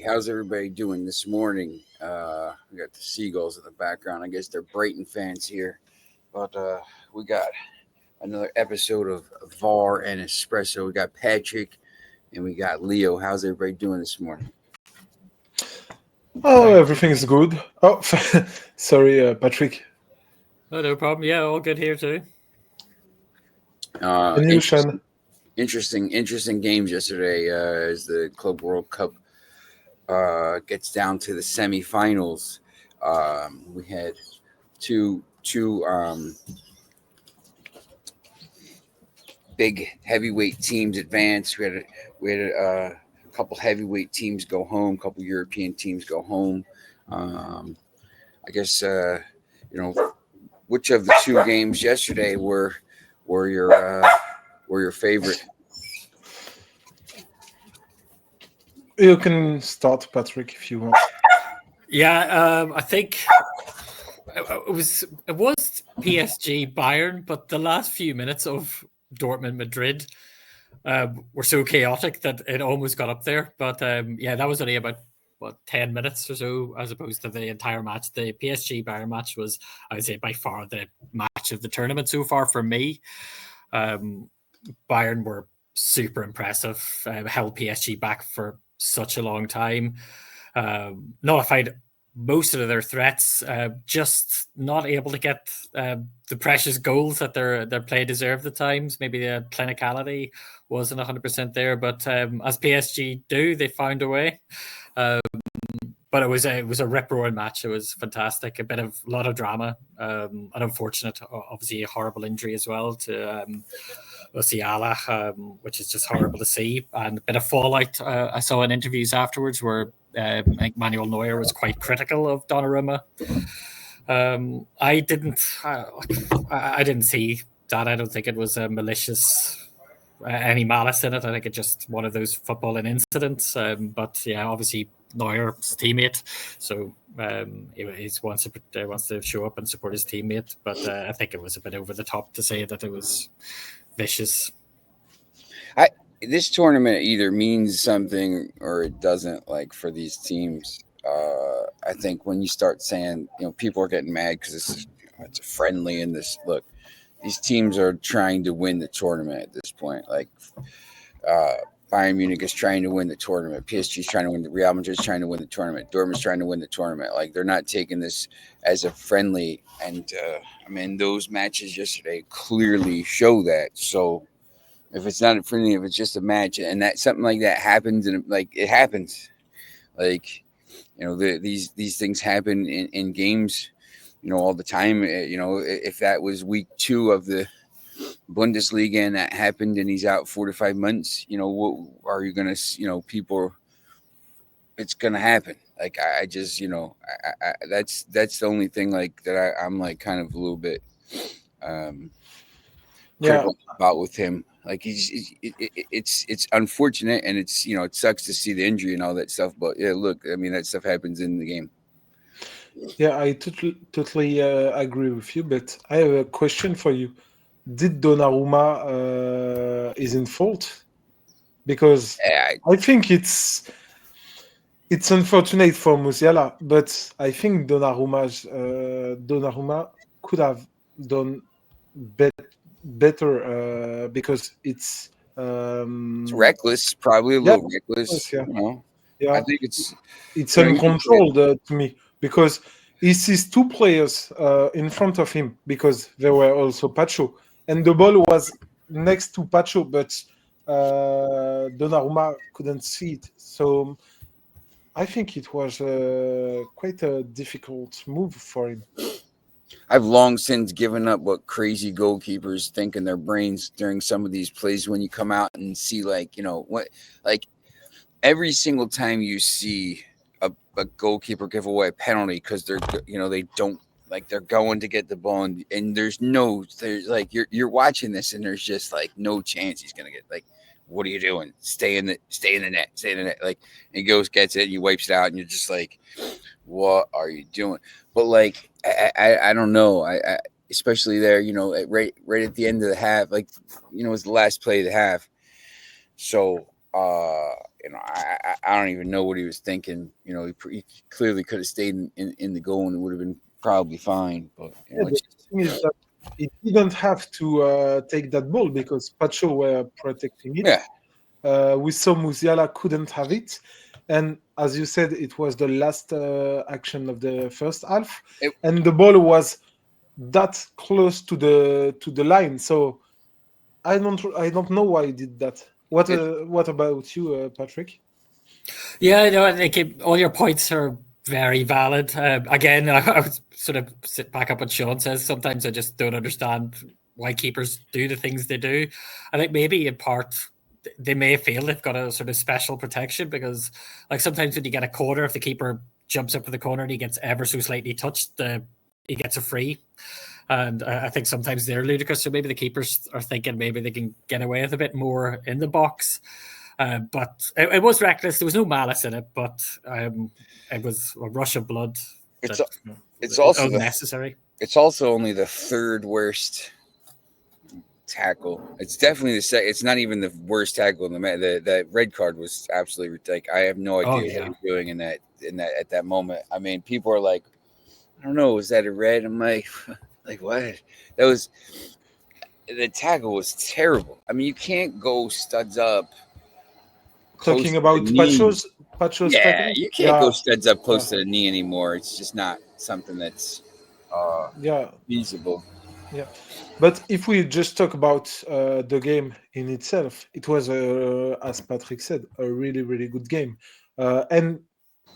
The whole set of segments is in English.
How's everybody doing this morning? We got the seagulls in the background. I guess they're Brighton fans here. But we got another episode of VAR and Espresso. We got Patrick and we got Leo. How's everybody doing this morning? Oh, everything is good. Oh, sorry, Patrick. Oh, no problem. Yeah, all good here too. And you, Sean? Interesting games yesterday as the Club World Cup gets down to the semifinals. We had two big heavyweight teams advance. We had a couple heavyweight teams go home, a couple European teams go home. I guess which of the two games yesterday were your favorite? You can start, Patrick, if you want. Yeah, I think it was PSG Bayern, but the last few minutes of Dortmund Madrid were so chaotic that it almost got up there. But that was only about 10 minutes or so, as opposed to the entire match. The PSG Bayern match was, I would say, by far the match of the tournament so far for me. Bayern were super impressive, held PSG back for such a long time, nullified most of their threats, just not able to get the precious goals that their play deserved at times. Maybe the clinicality wasn't 100% there, but as PSG do, they found a way. But it was a rip-roaring match. It was fantastic. A lot of drama. An unfortunate, obviously, a horrible injury as well to 𝐊𝐤𝐜𝐤, which is just horrible to see. And a bit of fallout. I saw in interviews afterwards where Manuel Neuer was quite critical of Donnarumma. I didn't see that. I don't think it was a malicious. Any malice in it. I think it's just one of those footballing incidents. But yeah, obviously Neuer's teammate, so he wants to show up and support his teammate. But I think it was a bit over the top to say that it was vicious. This tournament either means something or it doesn't. Like for these teams, I think when you start saying, people are getting mad because it's a friendly in this look. These teams are trying to win the tournament at this point. Like Bayern Munich is trying to win the tournament. PSG is trying to win. Real Madrid is trying to win the tournament. Dortmund's trying to win the tournament. Like they're not taking this as a friendly. And those matches yesterday clearly show that. So if it's not a friendly, if it's just a match, and that something like that happens, and like it happens, like these things happen in games. All the time. If that was week 2 of the Bundesliga and that happened and he's out 4 to 5 months, what are you going to, people, it's going to happen. Like, I just, that's the only thing like that I'm like kind of a little bit critical about with him. Like it's unfortunate and it's, it sucks to see the injury and all that stuff. But yeah, look, that stuff happens in the game. Yeah, I totally agree with you, but I have a question for you. Did Donnarumma is in fault? Because I think it's unfortunate for Musiala, but I think Donnarumma could have done better because it's reckless, probably a little reckless. Yeah. I think it's uncontrolled to me. Because he sees 2 players in front of him because there were also Pacho. And the ball was next to Pacho, but Donnarumma couldn't see it. So I think it was quite a difficult move for him. I've long since given up what crazy goalkeepers think in their brains during some of these plays when you come out and see every single time you see a goalkeeper give away a penalty because they're they don't they're going to get the ball and there's like you're watching this and there's just like no chance he's gonna get what are you doing? Stay in the net. Like he gets it and he wipes it out and you're just like, what are you doing? But like I don't know. I especially there, right at the end of the half, it was the last play of the half. So I don't even know what he was thinking. He clearly could have stayed in the goal and it would have been probably fine. But the thing is that he didn't have to take that ball because Pacho were protecting it. Yeah. We saw Musiala couldn't have it, and as you said, it was the last action of the first half, and the ball was that close to the line. So I don't know why he did that. What about you, Patrick? Yeah, no, I think all your points are very valid. Again, I would sort of sit back up what Sean says. Sometimes I just don't understand why keepers do the things they do. I think maybe in part they may feel they've got a sort of special protection because, like, sometimes when you get a corner, if the keeper jumps up for the corner and he gets ever so slightly touched, he gets a free. And I think sometimes they're ludicrous. So maybe the keepers are thinking maybe they can get away with a bit more in the box. But it was reckless. There was no malice in it, but it was a rush of blood. It's also unnecessary. It's also only the third worst tackle. It's definitely the second. It's not even the worst tackle in the match. That red card was absolutely ridiculous. I have no idea what he was doing in that at that moment. I mean, people are like, I don't know, was that a red? I'm like what? That was the tackle was terrible. I mean, you can't go studs up. Talking about Pacho's tackle? You can't go studs up close to the knee anymore. It's just not something that's feasible. Yeah, but if we just talk about the game in itself, it was, as Patrick said, a really, really good game. And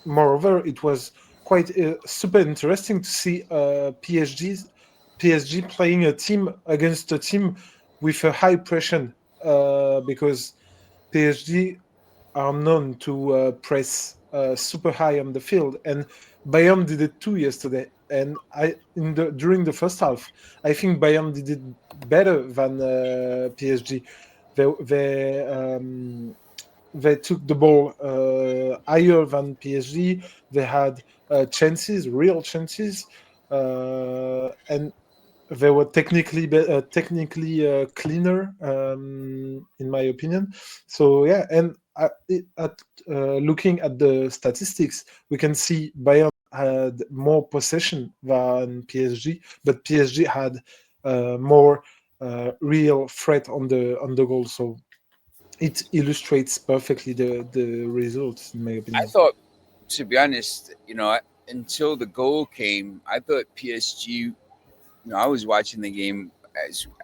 moreover, it was quite super interesting to see PSG playing a team against a team with a high pressure because PSG are known to press super high on the field, and Bayern did it too yesterday. And during the first half, I think Bayern did it better than PSG. They took the ball higher than PSG. They had chances, real chances, and they were technically cleaner, in my opinion. So yeah, and looking at the statistics, we can see Bayern had more possession than PSG, but PSG had more real threat on the goal. So it illustrates perfectly the results, in my opinion. I thought, to be honest, until the goal came, I thought PSG. I was watching the game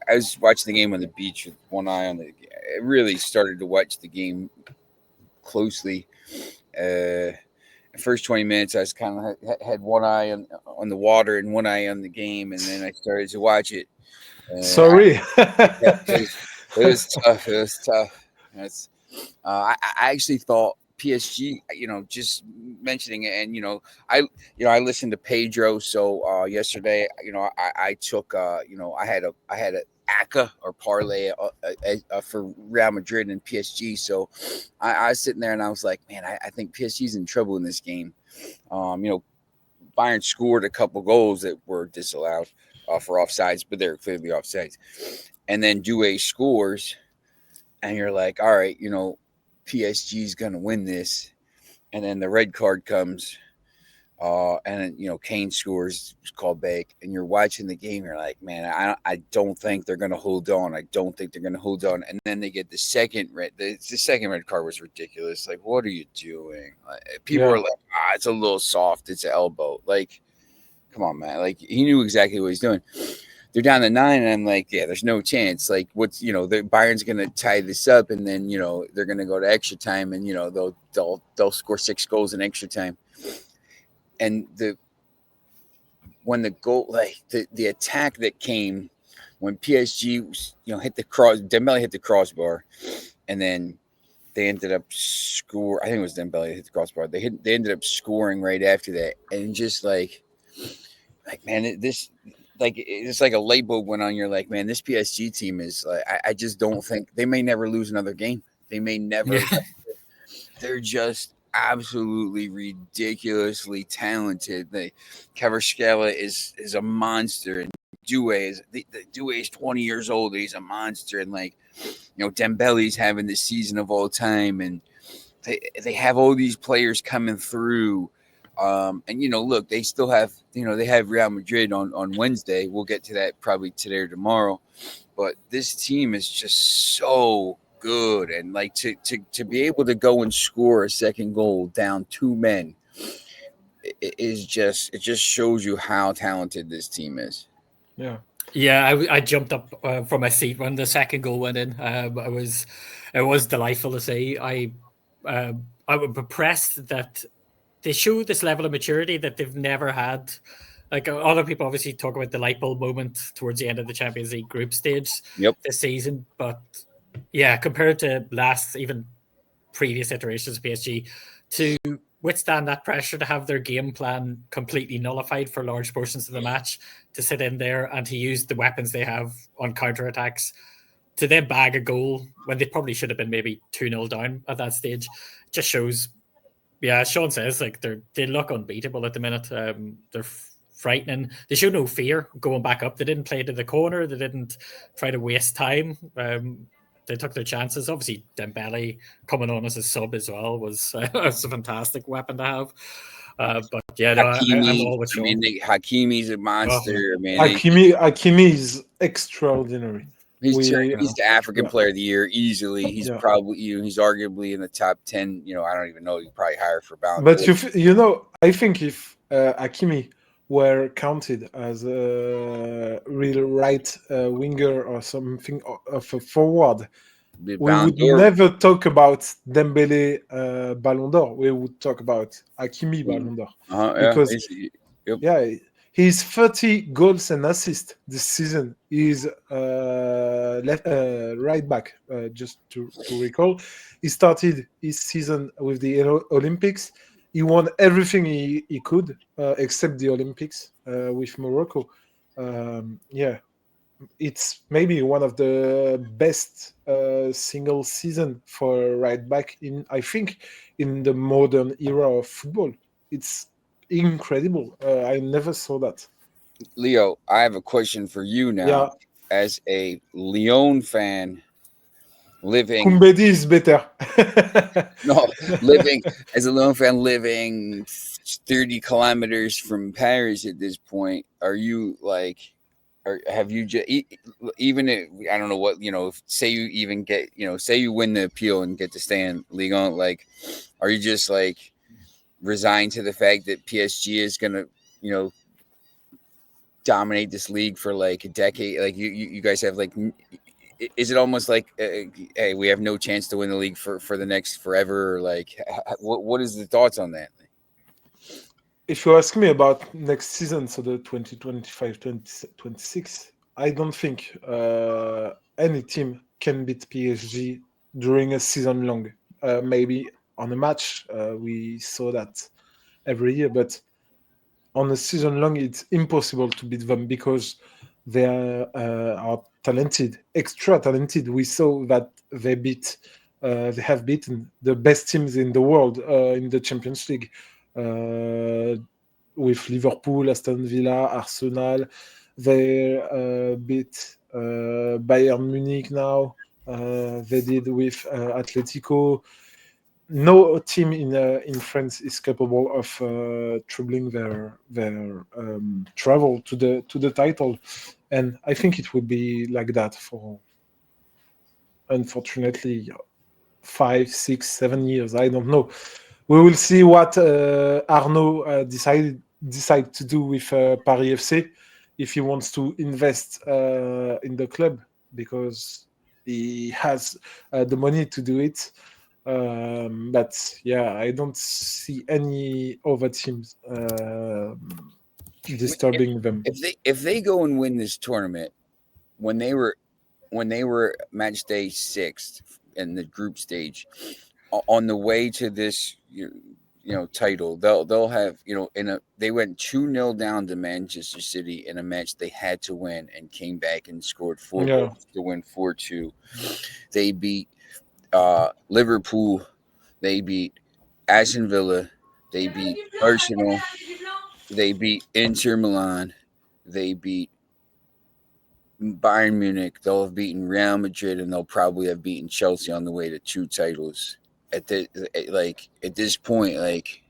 I was watching the game on the beach with one eye on the. I really started to watch the game closely. The first 20 minutes, I was kind of had one eye on the water and one eye on the game, and then I started to watch it. Sorry, it was tough. It was tough. I actually thought PSG, just mentioning it, and I listened to Pedro. So yesterday, I took, I had a ACA or parlay for Real Madrid and PSG. So I was sitting there and I was like, man, I think PSG's in trouble in this game. Bayern scored a couple goals that were disallowed for offsides, but they're clearly offsides. And then 𝐊𝐤𝐜 scores, and you're like, all right, PSG's going to win this. And then the red card comes, and then, Kane scores, called back, and you're watching the game. You're like, man, I don't think they're going to hold on. I don't think they're going to hold on. And then they get the second red. The second red card was ridiculous. Like, what are you doing? People are like, it's a little soft. It's an elbow. Like, come on, man. Like, he knew exactly what he's doing. They're down to 9, and I'm like, yeah, there's no chance. Like, what's the Bayern's gonna tie this up, and then they're gonna go to extra time, and they'll score 6 goals in extra time. And when the goal, like the attack that came when PSG hit the cross, Dembele hit the crossbar, and then they ended up score. I think it was Dembele hit the crossbar. They ended up scoring right after that, and just like man, it's like a light bulb went on. You're like, man, this PSG team is like, I just don't think they may never lose another game. They may never. They're just absolutely ridiculously talented. 𝐊𝐤𝐜 is a monster, and 𝐊𝐤𝐜 is 20 years old. He's a monster, and Dembele's having the season of all time, and they have all these players coming through. And look, they still have, they have Real Madrid on Wednesday. We'll get to that probably today or tomorrow. But this team is just so good, and like to be able to go and score a second goal down 2 men, it just shows you how talented this team is. Yeah, I jumped up from my seat when the second goal went in. It was delightful to see. I was impressed that they show this level of maturity that they've never had. Like other people obviously talk about the light bulb moment towards the end of the Champions League group stage this season, but yeah, compared to even previous iterations of PSG, to withstand that pressure, to have their game plan completely nullified for large portions of the match, to sit in there and to use the weapons they have on counterattacks, to then bag a goal when they probably should have been maybe 2-0 down at that stage, just shows. Yeah, as Sean says, like they look unbeatable at the minute. They're frightening. They show no fear going back up. They didn't play to the corner. They didn't try to waste time. They took their chances. Obviously, Dembele coming on as a sub as well was a fantastic weapon to have. But yeah, no, I'm all with Sean. Hakimi's a monster. Hakimi is extraordinary. He's the African Player of the Year easily. He's probably he's arguably in the top 10. I don't even know. He's probably higher for Ballon d'Or. But I think if Hakimi were counted as a real right winger or something of a forward, we would never talk about Dembele Ballon d'Or. We would talk about Hakimi Ballon d'Or. Because he's 30 goals and assists this season. He's right back, just to recall. He started his season with the Olympics. He won everything he could, except the Olympics with Morocco. It's maybe one of the best single season for right back in the modern era of football. It's incredible. I never saw that. Leo, I have a question for you now. As a Lyon fan, Koumbedi is better. Living as a Lyon fan, living 30 kilometers from Paris at this point, are you like, or have you just even if, I don't know what, say you even get, say you win the appeal and get to stay in Lyon, like, are you just like resigned to the fact that PSG is gonna, dominate this league for like a decade? Like you guys have like, is it almost like, hey, we have no chance to win the league for the next forever? Or like, what is the thoughts on that? If you ask me about next season, so the 2025-2026, I don't think any team can beat PSG during a season long. Maybe on a match, we saw that every year, but on a season long, it's impossible to beat them because they are talented, extra talented. We saw that they have beaten the best teams in the world in the Champions League. With Liverpool, Aston Villa, Arsenal, they beat Bayern Munich now. They did with Atletico. No team in France is capable of troubling their travel to the title, and I think it would be like that for, unfortunately, 5, 6, 7 years. I don't know. We will see what Arnaud decide to do with Paris FC, if he wants to invest in the club, because he has the money to do it. But I don't see any other teams disturbing them. If they go and win this tournament, when they were match day 6 in the group stage, on the way to this title, they'll have they went 2-0 down to Manchester City in a match they had to win and came back and scored 4 goals to win 4-2. They beat Liverpool, they beat Aston Villa, they beat Arsenal, they beat Inter Milan, they beat Bayern Munich, they'll have beaten Real Madrid, and they'll probably have beaten Chelsea on the way to 2 titles. at this point, like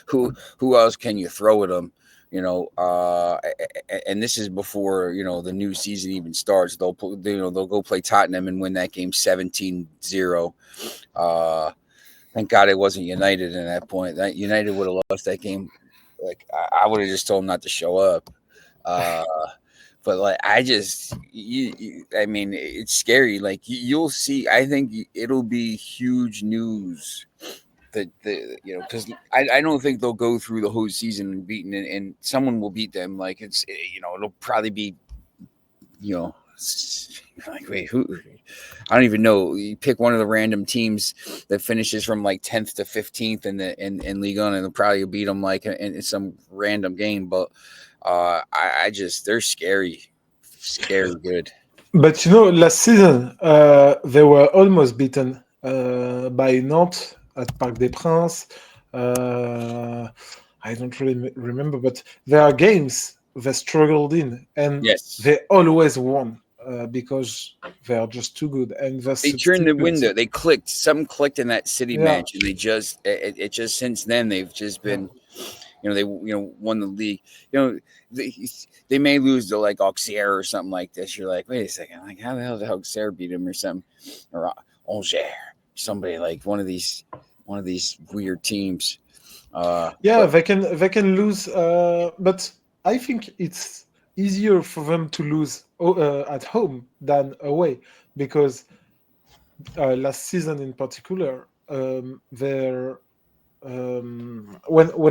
who else can you throw at them? And this is before the new season even starts. They'll go play Tottenham and win that game 17-0. Thank God it wasn't United in that point. That United would have lost that game. Like I would have just told them not to show up. But like I mean, it's scary. Like you'll see. I think it'll be huge news. Because I don't think they'll go through the whole season beaten, and someone will beat them. Like it'll probably be, like wait, who? I don't even know. You pick one of the random teams that finishes from like 10th to 15th in Ligue 1, and they'll probably beat them like in some random game. But they're scary good. But last season they were almost beaten by Nantes at Parc des Princes. I don't really remember, but there are games they struggled in, and they always won because they are just too good. And they turned the window. They clicked. Something clicked in that City match, and they just it just since then they've just been. They won the league. They may lose to like Auxerre or something like this. You're like, wait a second, like how the hell did Auxerre beat them or something, or Angers, somebody like one of these weird teams. They can lose, but I think it's easier for them to lose at home than away because last season in particular, when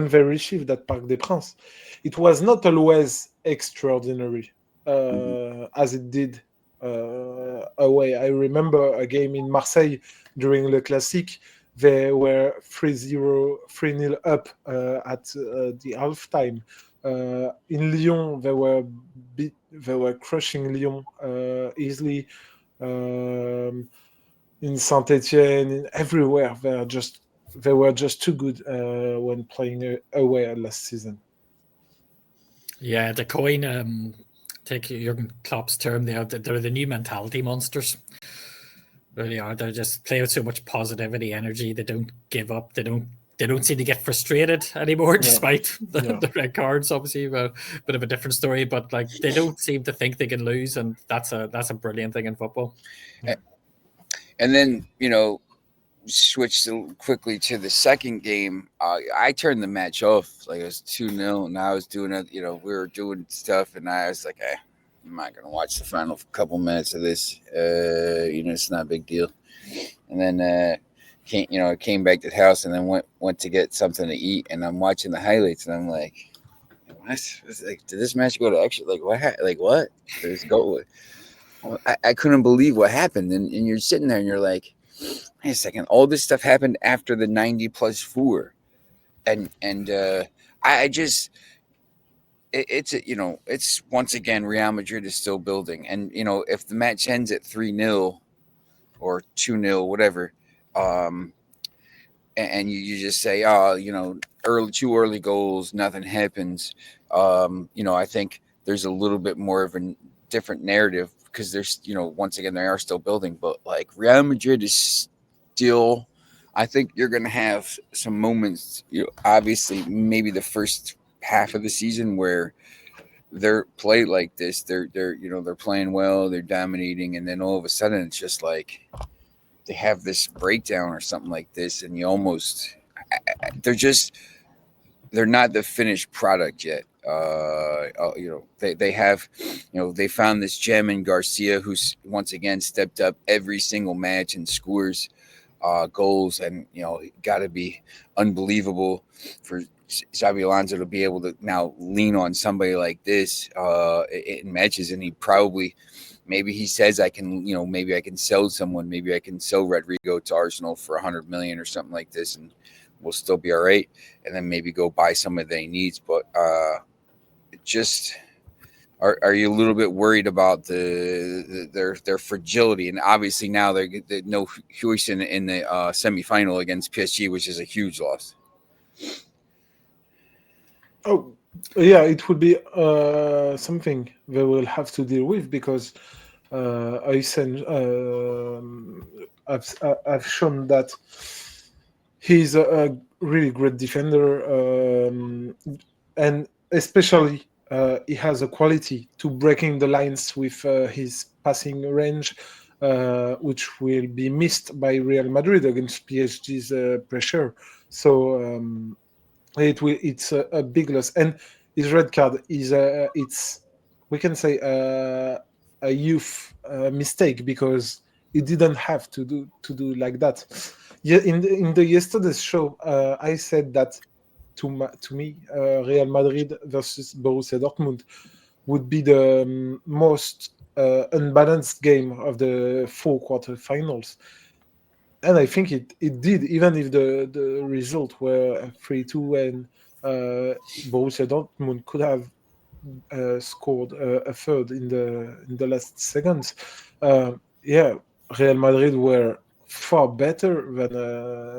they received at Parc des Princes, it was not always extraordinary as it did away. I remember a game in Marseille during Le Classique. They were 3-0 up at the halftime. In Lyon, they were crushing Lyon easily. In Saint-Etienne, everywhere, they were just too good when playing away last season. Yeah, the coin, take Jurgen Klopp's term, they're the new mentality monsters. Really are. They just play with so much positivity, energy. They don't give up. They don't seem to get frustrated anymore, despite the red cards. Obviously, a bit of a different story, but like they don't seem to think they can lose, and that's a brilliant thing in football. And then switched quickly to the second game. I turned the match off. Like it was 2-0, and I was doing it. We were doing stuff, and I was like, I'm not gonna watch the final couple minutes of this. It's not a big deal. And then came back to the house, and then went to get something to eat, and I'm watching the highlights, and I'm like, did this match go to extra? Like what? Like what? Let's go. I couldn't believe what happened, and you're sitting there, and you're like, wait a second, all this stuff happened after the 90+4, and I just. It's once again Real Madrid is still building, and if the match ends at 3-0 or 2-0, whatever, and you just say, two early goals, nothing happens. I think there's a little bit more of a different narrative because there's once again they are still building, but like Real Madrid is still. I think you're gonna have some moments. Obviously, maybe the first half of the season where they're played like this, they're playing well, they're dominating, and then all of a sudden it's just like they have this breakdown or something like this, and you almost they're not the finished product yet. They have they found this gem in Garcia, who's once again stepped up every single match and scores goals, and got to be unbelievable for Xabi Alonso to be able to now lean on somebody like this in matches, and maybe he says maybe I can sell someone, maybe I can sell Rodrigo to Arsenal for 100 million or something like this, and we'll still be all right, and then maybe go buy somebody that he needs. But are you a little bit worried about their fragility? And obviously now they no 𝐊𝐤𝐤 in the semifinal against PSG, which is a huge loss. Oh, yeah, it would be something they will have to deal with because have shown that he's a really great defender, and especially he has a quality to breaking the lines with his passing range, which will be missed by Real Madrid against PSG's pressure. So it's a big loss, and his red card is it's, we can say, a youth mistake, because he didn't have to do like that. Yeah, in the yesterday's show, I said that to me, Real Madrid versus Borussia Dortmund would be the most unbalanced game of the 4 quarterfinals. And I think it did, even if the result were 3-2, and Borussia Dortmund could have scored a third in the last seconds. Yeah, Real Madrid were far better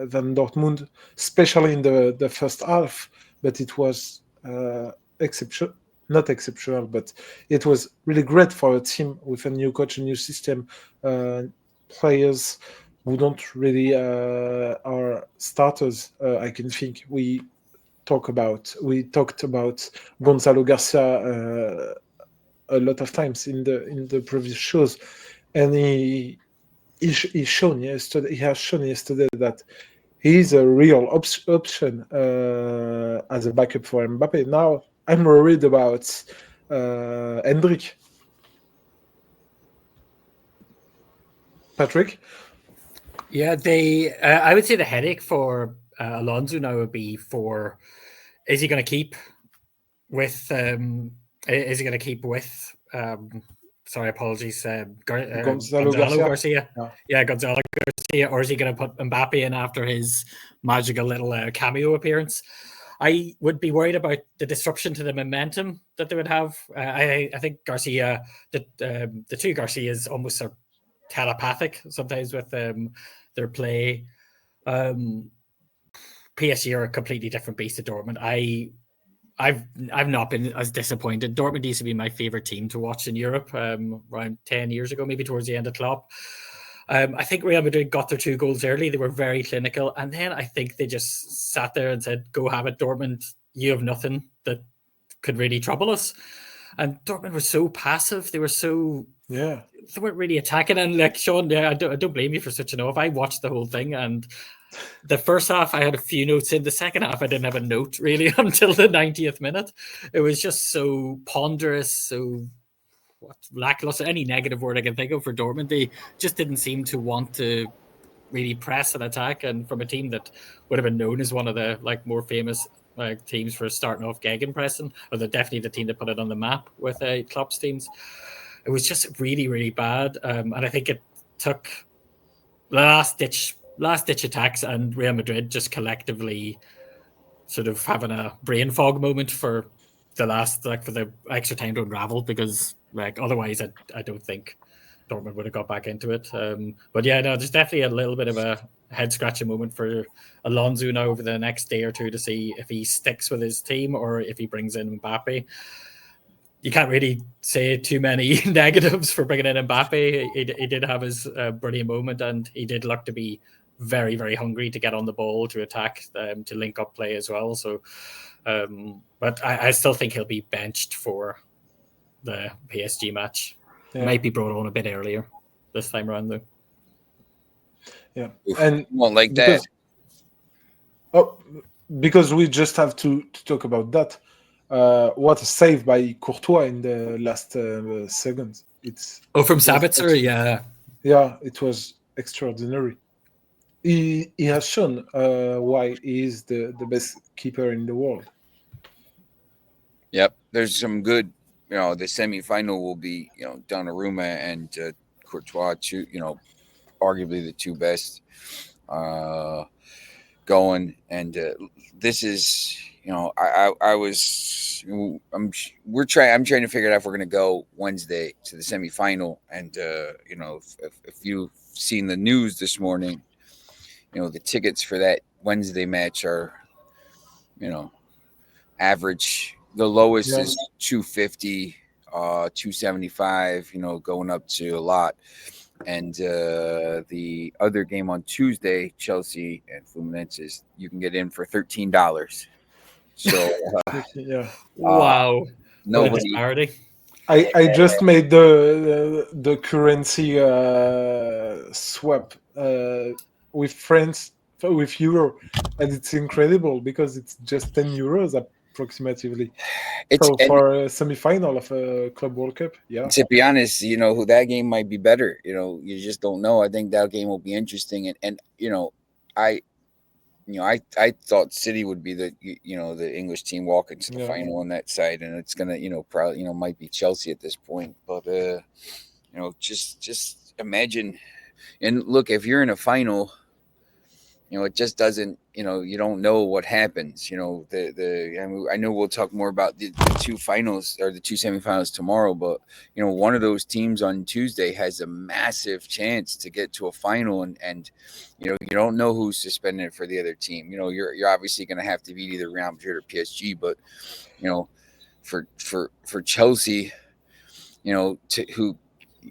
than Dortmund, especially in the first half. But it was not exceptional, but it was really great for a team with a new coach, a new system, players who don't really are starters. I can think we talked about Gonzalo Garcia a lot of times in the previous shows, and he has shown yesterday that he is a real option as a backup for Mbappe. Now I'm worried about Hendrik. Patrick? Yeah, I would say the headache for Alonso now would be for, is he going to keep with sorry, apologies, Gonzalo Garcia. Yeah, Gonzalo Garcia, or is he going to put Mbappe in after his magical little cameo appearance? I would be worried about the disruption to the momentum that they would have. I think Garcia, the two Garcias almost are telepathic sometimes with their play. PSG are a completely different beast to Dortmund. I've not been as disappointed. Dortmund used to be my favorite team to watch in Europe around 10 years ago, maybe towards the end of Klopp. I think Real Madrid got their 2 goals early. They were very clinical. And then I think they just sat there and said, go have it, Dortmund. You have nothing that could really trouble us. And Dortmund were so passive. They were so... Yeah. They weren't really attacking. And like, Sean, I don't blame you for such an off. I watched the whole thing, and the first half I had a few notes in. The second half I didn't have a note really until the 90th minute. It was just so ponderous, so lackluster. Any negative word I can think of for Dortmund. They just didn't seem to want to really press and attack. And from a team that would have been known as one of the more famous teams for starting off gegenpressing, or definitely the team that put it on the map with Klopp's teams, it was just really, really bad. And I think it took last ditch attacks and Real Madrid just collectively sort of having a brain fog moment for the last, for the extra time to unravel, because otherwise I don't think Dortmund would have got back into it. But yeah, no, there's definitely a little bit of a head scratching moment for Alonso now over the next day or two to see if he sticks with his team or if he brings in Mbappe. You can't really say too many negatives for bringing in Mbappe. He did have his brilliant moment, and he did look to be very, very hungry to get on the ball, to attack, to link up play as well. So, but I still think he'll be benched for the PSG match. Yeah. Might be brought on a bit earlier this time around, though. Yeah, and won't like that. Because we just have to talk about that. What a save by Courtois in the last seconds. From Sabitzer, yeah. Yeah, it was extraordinary. He has shown why he is the best keeper in the world. Yep, there's some good. The semifinal will be Donnarumma and Courtois, arguably the two best going. And this is, I'm trying to figure out if we're going to go Wednesday to the semifinal. And if you've seen the news this morning, the tickets for that Wednesday match are, average. The lowest is 250, 275, going up to a lot. And the other game on Tuesday, Chelsea and Fluminense, you can get in for $13. So Yeah. Wow. What a nobody. disparity. I just made the currency swap with France with euro, and it's incredible because it's just 10 euros approximately. So for a semi-final of a Club World Cup, yeah. To be honest, who that game might be better. You just don't know. I think that game will be interesting, and I thought City would be the English team walking to the final on that side, and it's gonna probably might be Chelsea at this point. But just imagine, and look, if you're in a final, it just doesn't, you don't know what happens. I know we'll talk more about the two finals or the two semifinals tomorrow, but one of those teams on Tuesday has a massive chance to get to a final, and you don't know who's suspended for the other team. You're obviously going to have to beat either Real Madrid or PSG, but for Chelsea, who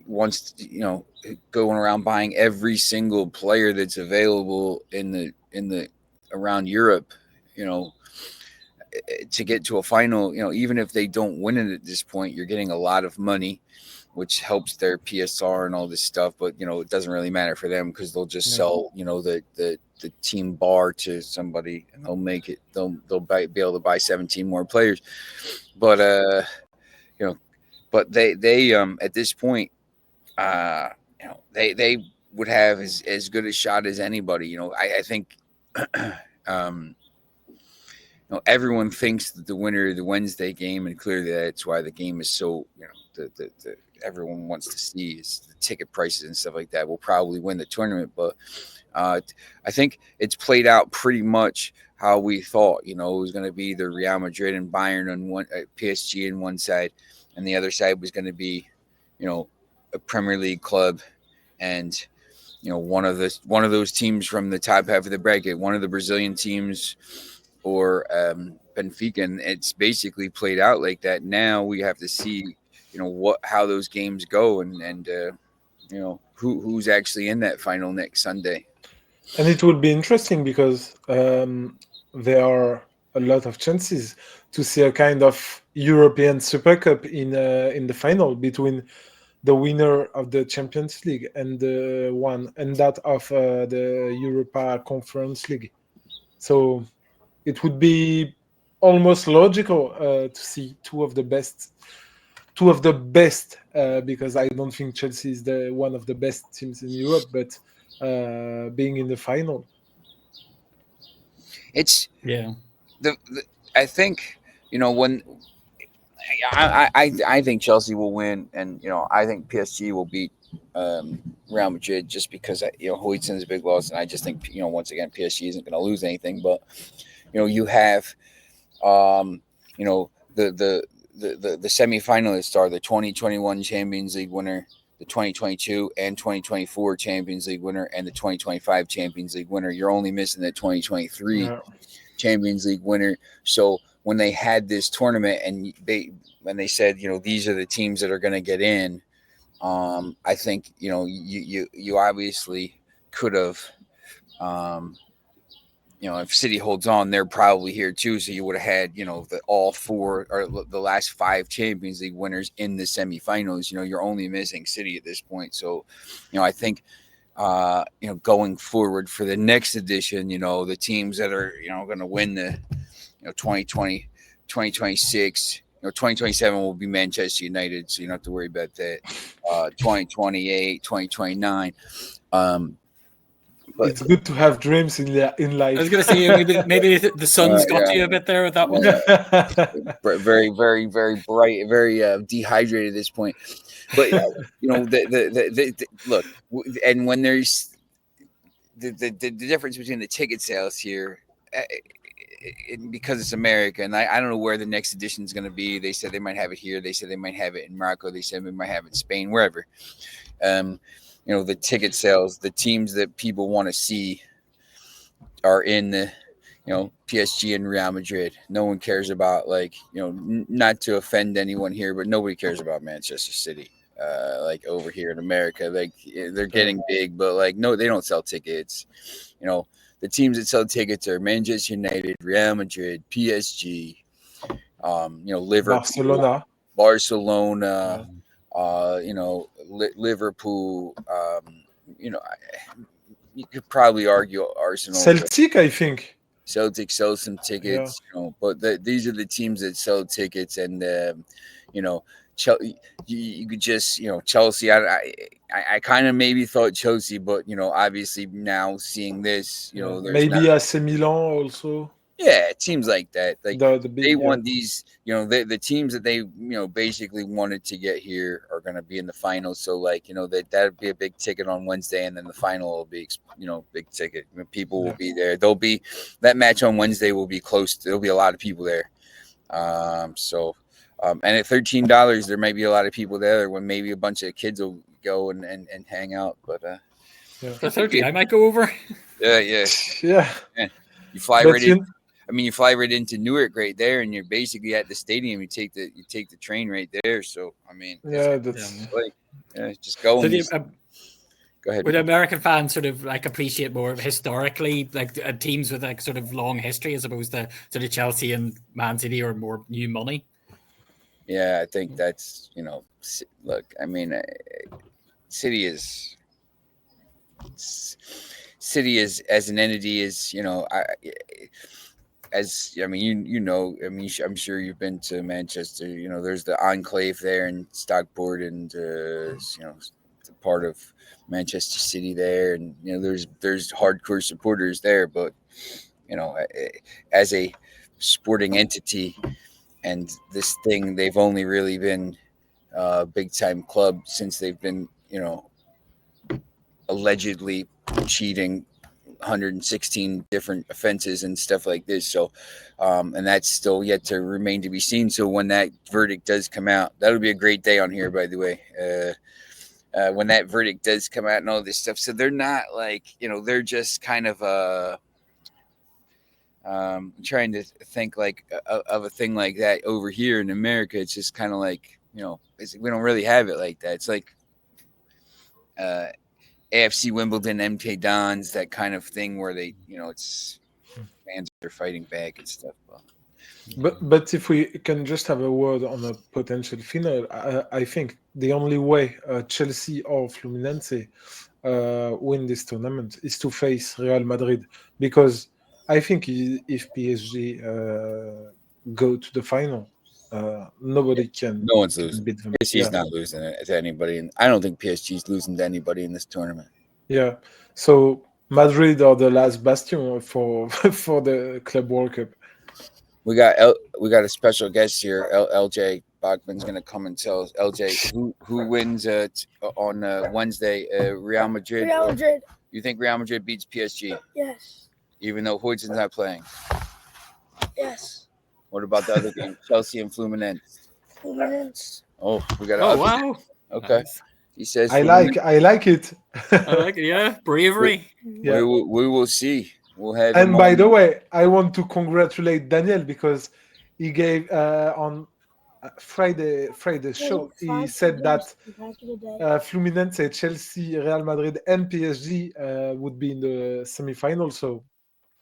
wants going around buying every single player that's available in the around Europe, to get to a final, even if they don't win it at this point, you're getting a lot of money, which helps their PSR and all this stuff. But it doesn't really matter for them because they'll just sell the team bar to somebody, and they'll make it. They'll be able to buy 17 more players. But but they at this point, they would have as good a shot as anybody. I think everyone thinks that the winner of the Wednesday game, and clearly that's why the game is so the everyone wants to see is the ticket prices and stuff like that will probably win the tournament. But I think it's played out pretty much how we thought. It was going to be the Real Madrid and Bayern on one, PSG on one side, and the other side was going to be a Premier League club, and one of those teams from the top half of the bracket, one of the Brazilian teams, or Benfica, and it's basically played out like that. Now we have to see how those games go, and who's actually in that final next Sunday. And it will be interesting because there are a lot of chances to see a kind of European Super Cup in the final between the winner of the Champions League and that of the Europa Conference League. So it would be almost logical to see two of the best, because I don't think Chelsea is one of the best teams in Europe, but being in the final. It's the I think when I think Chelsea will win, and I think PSG will beat Real Madrid just because 𝐊𝐤𝐤 is a big loss, and I just think once again PSG isn't going to lose anything. But you have the semifinalists are the 2021 Champions League winner, the 2022 and 2024 Champions League winner, and the 2025 Champions League winner. You're only missing the 2023 Champions League winner. So when they had this tournament and when they said, these are the teams that are going to get in, I think, you obviously could have, if City holds on, they're probably here too. So you would have had, all four or the last five Champions League winners in the semifinals. You're only missing City at this point. So, I think, going forward for the next edition, the teams that are, going to win the, 2020, 2026, 2027 will be Manchester United. So you don't have to worry about that. 2028, 2029. But it's good to have dreams in life. I was going to say maybe the sun's got to you a bit there with that one. Very, very, very bright, very dehydrated at this point. But the look, and when there's the difference between the ticket sales here, because it's America, and I don't know where the next edition is going to be. They said they might have it here. They said they might have it in Morocco. They said they might have it in Spain, wherever. The ticket sales, the teams that people want to see are in the, PSG and Real Madrid. No one cares about, not to offend anyone here, but nobody cares about Manchester City. like over here in America. Like they're getting big, but like no, they don't sell tickets. You know, the teams that sell tickets are Manchester United, Real Madrid, PSG, you know, Liverpool, Barcelona, you know, Liverpool. You know, you could probably argue Arsenal. Celtic, I think. Celtic sell some tickets, you know, but these are the teams that sell tickets, and you know, you could just, you know, Chelsea. I kind of maybe thought Chelsea, but you know, obviously now seeing this, you know, there's maybe AC Milan also. Yeah, it seems like that. Like the big, they want these, you know, the teams that they, you know, basically wanted to get here are going to be in the finals. So like, you know, that'd be a big ticket on Wednesday, and then the final will be, you know, big ticket. I mean, people will be there. There'll be that match on Wednesday will be close. There'll be a lot of people there. So and at $13, there may be a lot of people there. When maybe a bunch of kids will go and hang out. But for 30, I might go over. Yeah. You fly right in. I mean, you fly right into Newark right there, and you're basically at the stadium. You take the train right there. So I mean, that's like, just go. So go ahead. Would American fans sort of like appreciate more historically, like teams with like sort of long history, as opposed to sort of Chelsea and Man City, or more new money? Yeah, I think that's, you know, look. I mean, City is as an entity is, you know, I mean, you know, I mean, I'm sure you've been to Manchester. You know, there's the Enclave there in Stockport, and you know, part of Manchester City there, and you know, there's hardcore supporters there. But you know, as a sporting entity, and this thing, they've only really been a big time club since they've been, you know, allegedly cheating 116 different offenses and stuff like this. So, and that's still yet to remain to be seen. So when that verdict does come out, that'll be a great day on here, by the way. When that verdict does come out and all this stuff. So they're not like, you know, they're just kind of trying to think like of a thing like that over here in America. It's just kind of like, you know, we don't really have it like that. It's like AFC Wimbledon, MK Dons, that kind of thing where they, you know, it's fans are fighting back and stuff. But if we can just have a word on a potential final, I think the only way Chelsea or Fluminense win this tournament is to face Real Madrid, because I think if PSG go to the final, nobody can. No one's losing. Beat them. PSG's not losing it to anybody, and I don't think PSG's losing to anybody in this tournament. Yeah, so Madrid are the last bastion for the Club World Cup. We got a special guest here. LJ Bachman's going to come and tell us. LJ, who wins on Wednesday? Real Madrid. Real Madrid. You think Real Madrid beats PSG? Yes. Even though Huijsen's not playing. Yes. What about the other game? Chelsea and Fluminense. Fluminense. Oh, we got. Oh wow. Okay. Nice. He says. I like it. I like it. Yeah, bravery. Yeah. We will see. We'll have. And by the way, I want to congratulate Daniel, because he gave on Friday show. He said that Fluminense, Chelsea, Real Madrid, and PSG would be in the semifinal. So,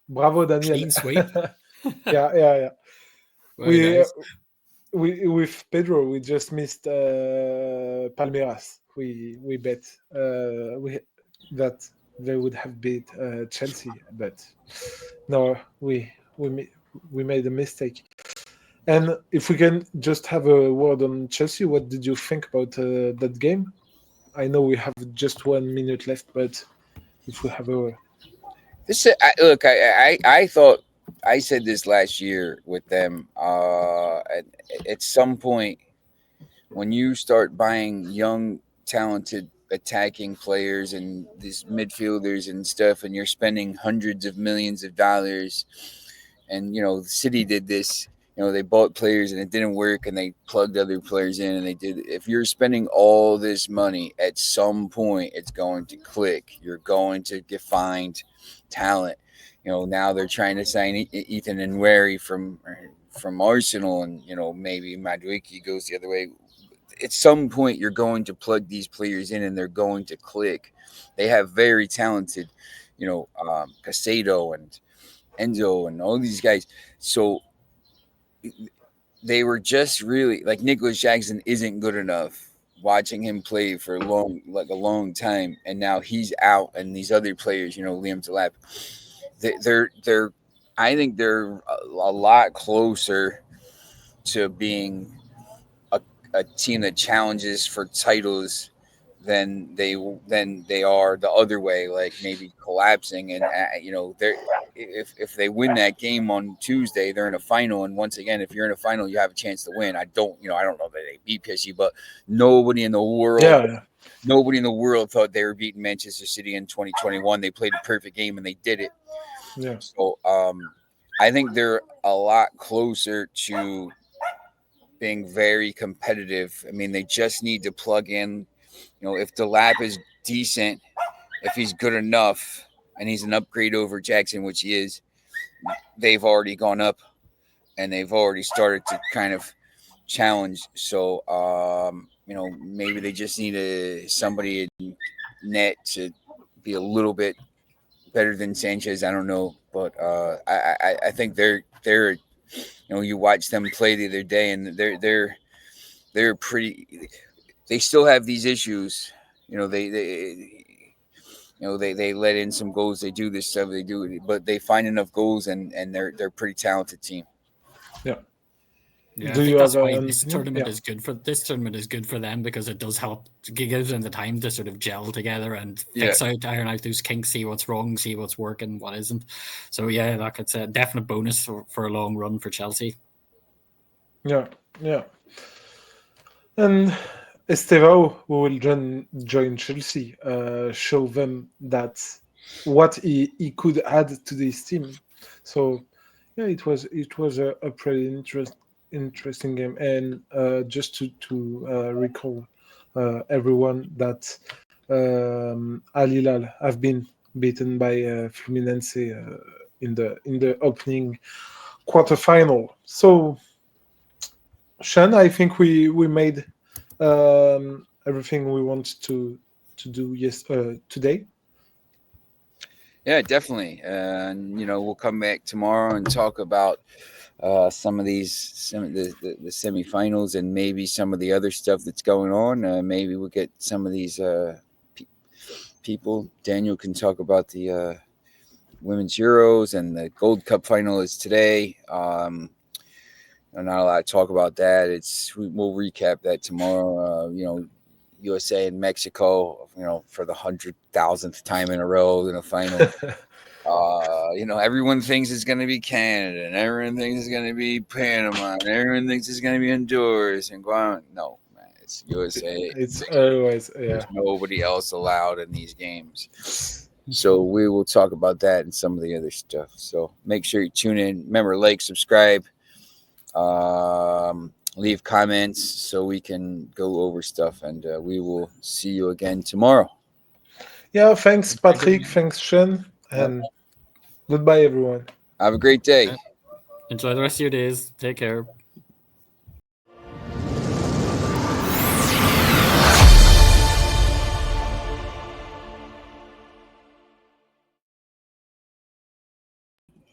bravo, Daniel! Clean sweep. Yeah. Nice. We with Pedro, we just missed Palmeiras. We bet that they would have beat Chelsea, but no, we made a mistake. And if we can just have a word on Chelsea, what did you think about that game? I know we have just 1 minute left, but if we have a look, I thought I said this last year with them. At some point, when you start buying young, talented attacking players and these midfielders and stuff, and you're spending hundreds of millions of dollars, and you know the City did this. You know, they bought players and it didn't work, and they plugged other players in, and they did. If you're spending all this money, at some point it's going to click. You're going to find talent. You know, now they're trying to sign Ethan Nwaneri from Arsenal, and you know maybe Madueke goes the other way. at some point you're going to plug these players in and they're going to click. They have very talented, Casado and Enzo and all these guys. So they were just really like Nicholas Jackson isn't good enough. Watching him play for a long time, and now he's out, and these other players, Liam Delap, they're I think they're a lot closer to being a team that challenges for titles than they are the other way, like maybe collapsing. And they're if they win that game on Tuesday, they're in a final. And once again, if you're in a final, you have a chance to win. I don't know that they beat PSG, but nobody in the world thought they were beating Manchester City in 2021. They played a perfect game and they did it. Yeah. So I think they're a lot closer to being very competitive. I mean, they just need to plug in. If Delap is decent, if he's good enough, and he's an upgrade over Jackson, which he is, they've already gone up, and they've already started to kind of challenge. So, maybe they just need somebody in net to be a little bit better than Sanchez. I don't know, but I think they're you watch them play the other day, and they're pretty. They still have these issues. They let in some goals. They do this stuff. They do it, but they find enough goals, and they're a pretty talented team. Yeah. Yeah, I think that's why this tournament is good for them, because it does help to give them the time to sort of gel together and iron out those kinks, see what's wrong, see what's working, what isn't. So yeah, like it's a definite bonus for a long run for Chelsea. Yeah. And Estevao, who will join Chelsea, show them that what he could add to this team. So yeah, it was a pretty interesting game. And just to recall everyone that Al Hilal have been beaten by Fluminense in the opening quarterfinal. So Sean, I think we made everything we want to do today. Yeah, definitely. We'll come back tomorrow and talk about some of the semifinals and maybe some of the other stuff that's going on. Maybe we'll get some of these people. Daniel can talk about the Women's Euros, and the Gold Cup final is today. I'm not allowed to talk about that. We'll recap that tomorrow. USA and Mexico, for the 100,000th time in a row in a final. Everyone thinks it's going to be Canada, and everyone thinks it's going to be Panama, and everyone thinks it's going to be Honduras and Guam. No, man, it's USA. It's always, yeah. There's nobody else allowed in these games. So we will talk about that and some of the other stuff. So make sure you tune in. Remember, like, subscribe. Leave comments so we can go over stuff, and we will see you again tomorrow. Yeah, thanks, Patrick. Thanks, Sean. And goodbye, everyone. Have a great day. Enjoy the rest of your days. Take care.